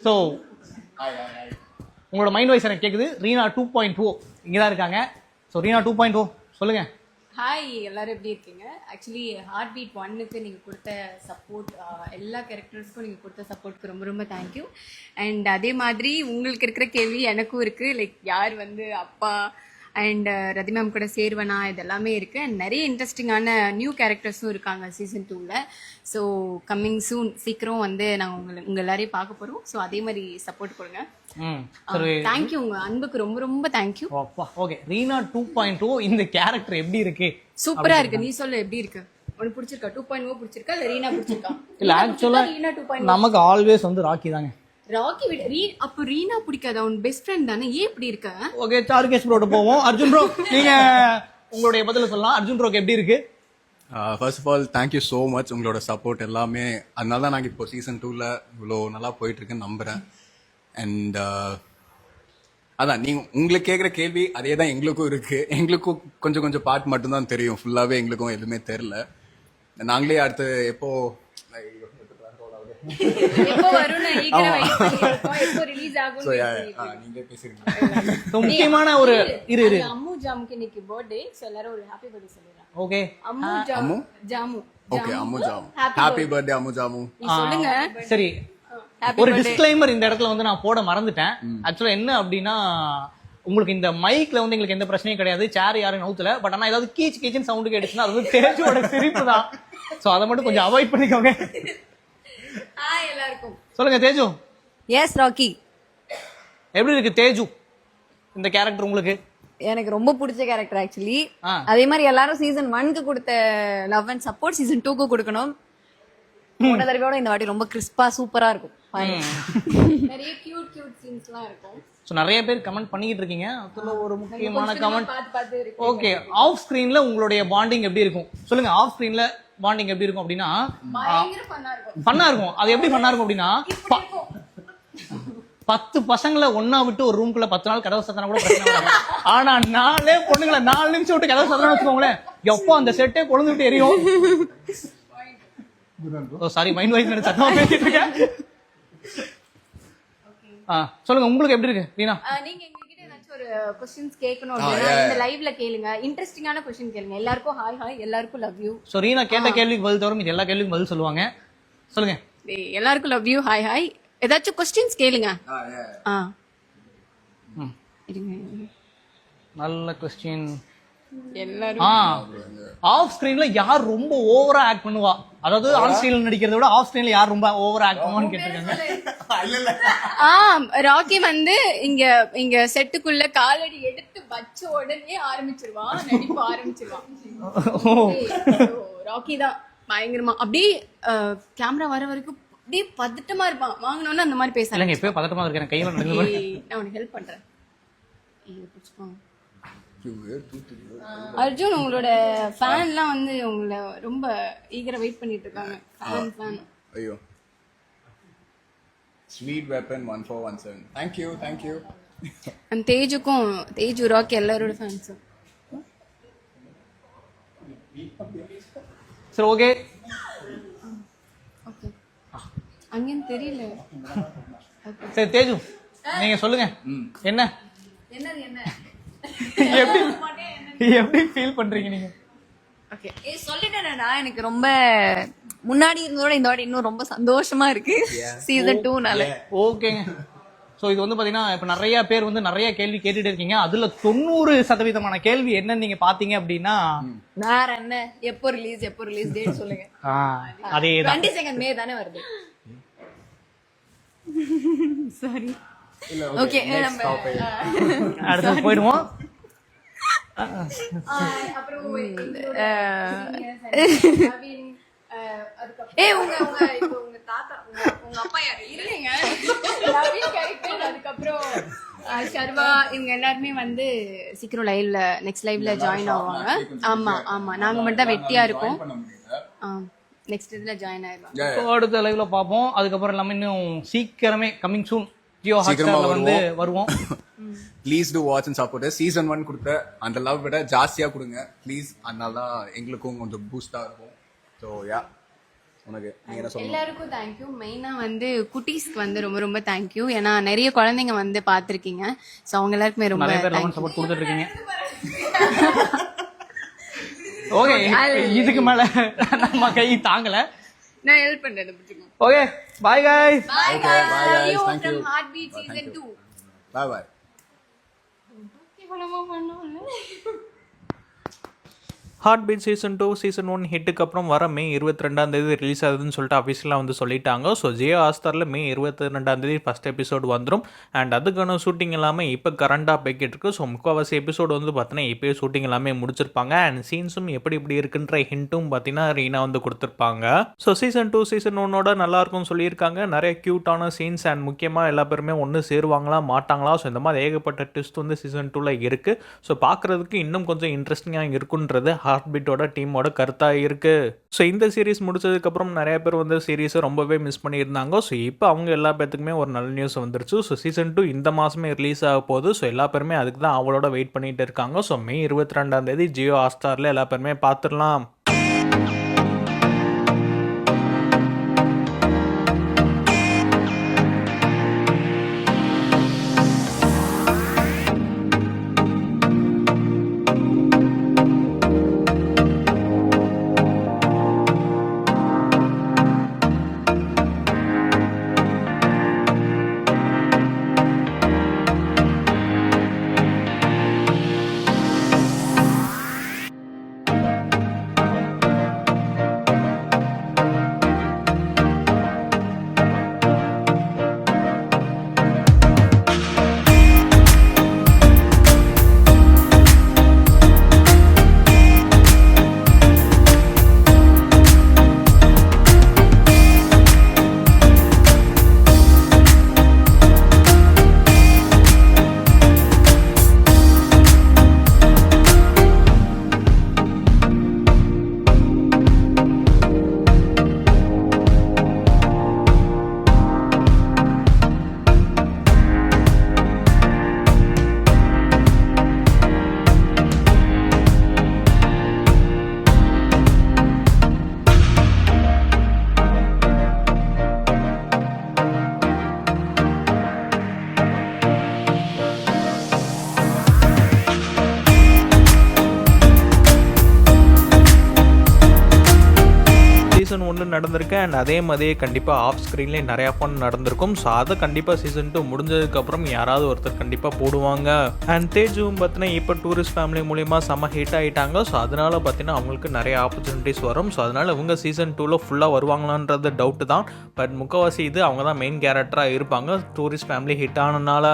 So உங்களோட mind voice எனக்கு கேட்குது. ரீனா 2.0 இங்கே தான் இருக்காங்க. ஸோ ரீனா 2.0 சொல்லுங்க. ஹாய், எல்லாரும் எப்படி இருக்கீங்க? ஆக்சுவலி ஹார்ட் பீட் 1க்கு நீங்கள் கொடுத்த சப்போர்ட், எல்லா கேரக்டர்ஸ்க்கும் நீங்கள் கொடுத்த சப்போர்ட்க்கு ரொம்ப ரொம்ப தேங்க்யூ. அண்ட் அதே மாதிரி உங்களுக்கு இருக்கிற கேள்வி எனக்கும் இருக்குது. லைக் யார் வந்து அப்பா அண்ட் ரதி மேம் கூட சேருவனா, இது எல்லாமே இருக்குது. அண்ட் நிறைய இன்ட்ரெஸ்டிங்கான நியூ கேரக்டர்ஸும் இருக்காங்க சீசன் 2ல். ஸோ கம்மிங் சூன், சீக்கிரம் வந்து நாங்கள் உங்கள் எல்லாரையும் பார்க்க போகிறோம். ஸோ அதே மாதிரி சப்போர்ட் கொடுங்க. தேங்க்யூ, உங்க அன்புக்கு ரொம்ப ரொம்ப தேங்க்யூ. ஓகே, ரீனா 2.0 இந்த கேரக்டர் எப்படி இருக்கு? சூப்பரா இருக்கு. நீ சொல்லு, எப்படி இருக்கு? உனக்கு பிடிச்சிருக்கா? 2.0 பிடிச்சிருக்கா இல்ல ரீனா பிடிச்சிருக்கா? இல்ல ஆக்சுவலா ரீனா 2.0 நமக்கு ஆல்வேஸ் வந்து ராக்கி தாங்க. ராக்கி விட அப்ப ரீனா பிடிக்காதா? உன் பெஸ்ட் ஃப்ரெண்ட் தானே, ஏன் இப்படி இருக்க? ஓகே, சாருகேஷ் ப்ரோட போவோம். அர்ஜுன் ப்ரோ, நீங்க உங்களுடைய பதில சொல்லலாம். அர்ஜுன் ப்ரோக்கு எப்படி இருக்கு? First of all thank you so much, உங்களோட சப்போர்ட் எல்லாமே. அதனால தான் நாங்கள் இப்போ சீசன் 2ல் இவ்வளோ நல்லா போயிட்டு இருக்குன்னு நம்புறேன். அண்ட் அதான் நீங்கள் உங்களுக்கு கேட்குற கேள்வி அதே தான் எங்களுக்கும் இருக்கு. எங்களுக்கும் கொஞ்சம் கொஞ்சம் பார்ட் மட்டும்தான் தெரியும், ஃபுல்லாகவே எங்களுக்கும் எதுவுமே தெரில. நாங்களே அடுத்து எப்போ முக்கியமான ஒரு அம்மு ஜாமுக்கு இன்னைக்கு பர்த்டே. சோ எல்லாரும் ஒரு ஹாப்பி பர்த்டே சொல்லுங்க. Okay, Ammu jam. Okay, Ammu jam, happy birthday Ammu jam. சொல்லுங்க. சரி, ஒரு டிஸ்க்ளைமர் இந்த இடத்துல வந்து நான் போட மறந்துட்டேன். ஆக்சுவலா என்ன அப்படின்னா, உங்களுக்கு இந்த மைக்ல வந்து எங்களுக்கு எந்த பிரச்சனையும் கிடையாது. சேர் யாரும் நவுத்துல. பட் ஆனா ஏதாவது கீச் கீச்சின் சவுண்டு கேட்டுச்சுன்னா அது வந்து தேஜோட சிரிப்பு தான். சோ அதை மட்டும் கொஞ்சம் அவாய்ட் பண்ணிக்கோங்க. ஹாய் எல்லாருக்கும். சொல்லுங்க தேஜு. எஸ் ராக்கி. எப்படி இருக்கு தேஜு இந்த கேரக்டர் உங்களுக்கு? எனக்கு ரொம்ப பிடிச்ச கேரக்டர் ஆக்சுவலி. அதே மாதிரி எல்லாரும் சீசன் 1க்கு கொடுத்த லவ் அண்ட் சப்போர்ட் சீசன் 2க்கு கொடுக்கணும். போன தடவையோட இந்த வாட்டி ரொம்ப கிறிஸ்பா சூப்பரா இருக்கும். நிறைய கியூட் சீன்ஸ்லாம் இருக்கும். சோ நிறைய பேர் கமெண்ட் பண்ணிட்டு இருக்கீங்க. அதுல ஒரு முக்கியமான கமெண்ட், ஓகே, ஆஃப் ஸ்கிரீன்ல உங்களுடைய பாண்டிங் எப்படி இருக்கும் சொல்லுங்க. ஆஃப் ஸ்கிரீன்ல பாண்டிங் எப்படி இருக்கும் அப்படின்னா ஃபன்னா இருக்கும். அது எப்படி ஃபன்னா இருக்கும் அப்படின்னா, 10 பசங்களை ஒன்னா விட்டு ஒரு ரூம்குள்ள 10 நாள் கதவு சத்தனா கூட பிரச்சனை வராது. ஆனா 4 பொண்ணுங்களை 4 நிமிஷம் விட்டு கதவு சத்தனா வச்சுக்கோங்களேன், எப்போ அந்த செட்டே கொழுந்து விட்டு எரியும். சாரி, மைண்ட் வாய்ஸ் நினைச்சு சத்தமா பேசிட்டு இருக்கேன். சொல்லுங்க, உங்களுக்கு எப்படி இருக்கு ரீனா? நீங்க எங்ககிட்ட ஏதாச்சும் ஒரு क्वेश्चंस கேட்கணும் அப்படினா இந்த லைவ்ல கேளுங்க. இன்ட்ரஸ்டிங்கான क्वेश्चन கேளுங்க. எல்லாருக்கும் ஹாய், எல்லாருக்கும் லவ் யூ. சோ ரீனா கேட்ட கேள்விக்கு பதில் தவிர இது எல்லா கேள்விக்கும் பதில் சொல்லுவாங்க. சொல்லுங்க. எல்லாருக்கும் லவ் யூ, ஹாய். ஏதாச்சும் क्वेश्चंस கேளுங்க. நல்ல क्वेश्चन. எல்லாரும் ஆஃப் ஸ்கிரீன்ல யார் ரொம்ப ஓவரா ஆக்ட் பண்ணுவா? அதாவது ஆன் ஸ்கிரீன்ல நடிக்கிறத விட ஆஃப் ஸ்கிரீன்ல யார் ரொம்ப ஓவரா ஆக்ட் பண்ணுவான்னு கேட்டிருக்காங்க. ராக்கி வந்து இங்க செட்டுக்குள்ள காலடி எடுத்து வச்ச உடனே ஆரம்பிச்சிருவான், நடிப்பு ஆரம்பிச்சிருவான். ராக்கி தான் பயங்கரமா அப்படியே கேமரா வர வரைக்கும் அப்படியே பதட்டமா இருப்பான். வாங்கணும்னு அந்த மாதிரி பேசலாம். எப்பயும் பதட்டமா இருக்கேன், கையில நடந்து. நான் உனக்கு ஹெல்ப் பண்றேன். அர்ஜுன், உங்களோட ஃபேன்லாம் வந்து உங்களை ரொம்ப ஈகரா வெயிட் பண்ணிட்டு இருக்காங்க. ஃபேன் ஐயோ, ஸ்வீட் வெப்பன் 1417. thank you. அந்த தேஜு ராக்கி எல்லாரோட ஃபேன்ஸ். சரி, ஓகே. அங்கன்னு தெரியல. சரி தேஜு, நீங்க சொல்லுங்க. என்ன எப்படி ஃபீல் பண்றீங்க நீங்க? ஓகே, சொல்லிட்டேனடா. எனக்கு ரொம்ப முன்னாடி இருந்ததோட இந்த வாட்டி இன்னும் ரொம்ப சந்தோஷமா இருக்கு சீசன் 2னால. ஓகேங்க. சோ இது வந்து பாத்தீங்கன்னா இப்ப நிறைய பேர் வந்து நிறைய கேள்வி கேட்டுட்டு இருக்கீங்க. அதுல 90% கேள்வி என்னன்னு நீங்க பாத்தீங்க அப்படின்னா, வேற என்ன, எப்போ ரிலீஸ் டேட் சொல்லுங்க. அதேதான் 22 மே தானே வருது. சாரி. ஓகே, நம்ம அடுத்து போயிடுவோம். அப்புறம் உங்க தாத்தா உங்க அப்பா யாரு இல்லைங்க, நவீன் கேரக்டர். அதுக்கப்புறம் சர்வா இவங்க எல்லாருமே வந்து சீக்கிரம் நெக்ஸ்ட் லைவ்ல ஜாயின் ஆவாங்க. ஆமா நாங்க மட்டும் தான் வெட்டியா இருக்கோம். நெக்ஸ்ட் இதுல ஜாயின் ஆயிடுவாங்க. அடுத்த லைவ்ல பாப்போம். அதுக்கப்புறம் எல்லாமே இன்னும் சீக்கிரமே கமிங் சூன் ஜியோ ஹாட்ஸ்டார்ல வந்து வருவோம். Please to watch and support. Season 1 கொடுத்த அந்த லவ் விட ஜாஸ்தியா கொடுங்க ப்ளீஸ். அதனால தான் எங்களுக்கும் கொஞ்சம் பூஸ்டா இருக்கும். ஸோ யா, உனக்கு நீ என்ன சொல்லணும்? எல்லாருக்கும் தேங்க்யூ. மெயினாக வந்து குட்டீஸ்க்கு வந்து ரொம்ப ரொம்ப தேங்க்யூ. ஏன்னா நிறைய குழந்தைங்க வந்து பார்த்துருக்கீங்க. ஸோ அவங்க எல்லாருக்குமே ரொம்ப நிறைய பேர் லவ் சப்போர்ட் கொடுத்துட்டு இருக்கீங்க. ஓகே, இதுக்கு மேல நம்ம கை தாங்கல. நான் ஹெல்ப் பண்ணுறேன். Okay, bye guys. Bye Okay, bye guys. guys. See you Thank from you. Heartbeat Bye, Season thank you. 2. Bye bye. இவ்வளவா பண்ணோம்ல. ஹார்ட் பீட் சீசன் 2 சீசன் 1 ஹிட்டுக்கு அப்புறம் வர மே 22 ரிலீஸ் ஆகுதுன்னு சொல்லிட்டு அஃபிஷியலாக வந்து சொல்லிட்டாங்க. ஸோ ஜியோ ஹாட்ஸ்டாரில் மே 22 ஃபஸ்ட் எபிசோடு வந்துடும். அண்ட் அதுக்கான ஷூட்டிங் எல்லாமே இப்போ கரண்டாக போய்கிட்டு இருக்கு. ஸோ முக்கால்வாசி எபிசோடு வந்து பார்த்தீங்கன்னா இப்போயே ஷூட்டிங் எல்லாமே முடிச்சிருப்பாங்க. அண்ட் சீன்ஸும் எப்படி இப்படி இருக்குன்ற ஹிண்ட்டும் பார்த்தீங்கன்னா ரீனா வந்து கொடுத்துருப்பாங்க. ஸோ சீசன் 2 சீசன் 1ஓட நல்லாயிருக்கும்னு சொல்லியிருக்காங்க. நிறைய க்யூட்டான சீன்ஸ் அண்ட் முக்கியமாக எல்லா பேருமே ஒன்று சேருவாங்களா மாட்டாங்களா, ஸோ இந்த மாதிரி ஏகப்பட்ட ட்விஸ்ட் வந்து சீசன் 2ல் இருக்குது. ஸோ பார்க்குறதுக்கு இன்னும் கொஞ்சம் இன்ட்ரெஸ்டிங்காக இருக்குன்றது ஹார்ட் பீட்டோட டீமோட கருத்தாக இருக்குது. ஸோ இந்த சீரிஸ் முடிச்சதுக்கப்புறம் நிறைய பேர் வந்து சீரிஸை ரொம்பவே மிஸ் பண்ணியிருந்தாங்க. ஸோ இப்போ அவங்க எல்லா பேத்துக்குமே ஒரு நல்ல நியூஸ் வந்துருச்சு. ஸோ சீசன் 2 இந்த மாதமே ரிலீஸ் ஆக போகுது. ஸோ எல்லா பேருமே அதுக்கு தான் அவளோட வெயிட் பண்ணிட்டு இருக்காங்க. ஸோ மே 22 ஜியோ ஹாட்ஸ்டாரில் எல்லா பேருமே பார்த்துடலாம். சீசன் 1 நடந்திருக்கு. அண்ட் அதே மாதிரியே கண்டிப்பாக ஆஃப் ஸ்க்ரீன்லேயே நிறையா ஃபன் நடந்திருக்கும். ஸோ அதை கண்டிப்பாக சீசன் 2 முடிஞ்சதுக்கப்புறம் யாராவது ஒருத்தர் கண்டிப்பாக போடுவாங்க. அண்ட் தேஜுவும் பார்த்தீங்கன்னா இப்போ டூரிஸ்ட் ஃபேமிலி மூலிமா செம்ம ஹிட் ஆகிட்டாங்க. ஸோ அதனால் பார்த்தீங்கன்னா அவங்களுக்கு நிறைய ஆப்பர்ச்சுனிட்டிஸ் வரும். ஸோ அதனால் இவங்க சீசன் 2ல் ஃபுல்லாக வருவாங்களான்றது டவுட்டு தான். பட் முக்கால்வாசி இது அவங்க தான் மெயின் கேரக்டராக இருப்பாங்க டூரிஸ்ட் ஃபேமிலி ஹிட் ஆனனால.